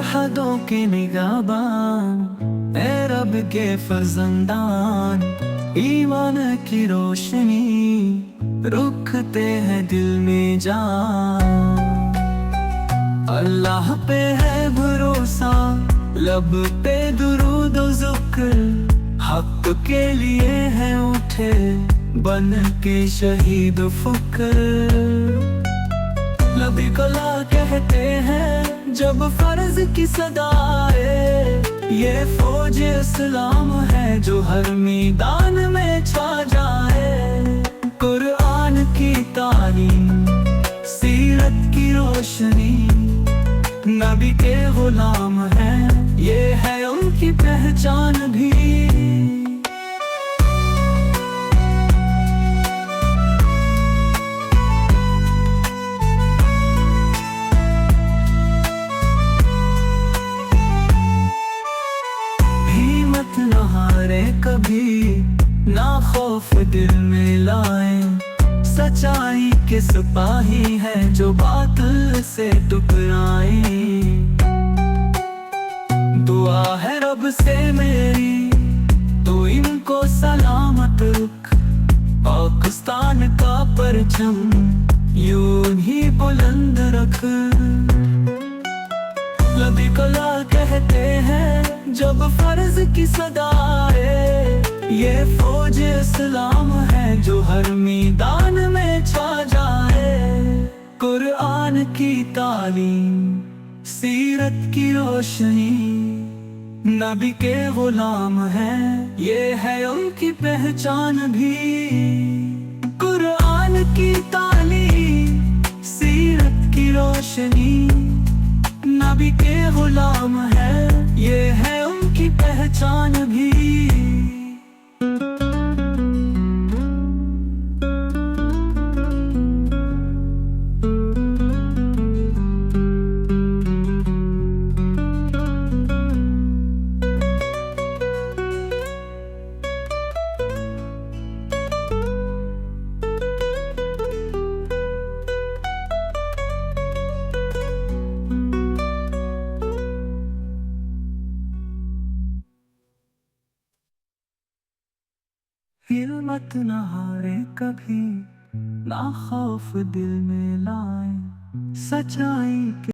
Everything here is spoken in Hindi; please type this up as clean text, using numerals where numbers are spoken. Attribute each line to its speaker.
Speaker 1: सरहदों के निगाहबान, ए रब के फर्जंदान, ईमान की रोशनी रुकते हैं दिल में जान। अल्लाह पे है भरोसा, लब पे दुरूद व ज़िक्र, हक के लिए है उठे बन के शहीद फुक्र। नबी कला कहते हैं जब फर्ज की सदा आए, ये फौज इस्लाम है जो हर मैदान में छा जाए। कुरान की तालीम, सीरत की रोशनी, नबी के गुलाम हैं, ये है उनकी पहचान भी। हिम्मत न हारे कभी, ना खौफ दिल में लाए, सच्चाई के सिपाही हैं जो बातिल से टकराए। दुआ है रब से मेरी, तो इनको सलामत रख, पाकिस्तान का परचम यूं ही बुलंद रख। नबी कला कहते हैं जब फर्ज की सदा आए, ये फौज इस्लाम है जो हर मैदान में छा जाए। कुरान की तालीम, सीरत की रोशनी, नबी के गुलाम हैं, ये है उनकी पहचान भी। कुरान की तालीम, सीरत की रोशनी, नबी के गुलाम हैं, ये है उनकी पहचान भी। हिम्मत न हारे कभी, ना खौफ दिल में लाए, सच्चाई के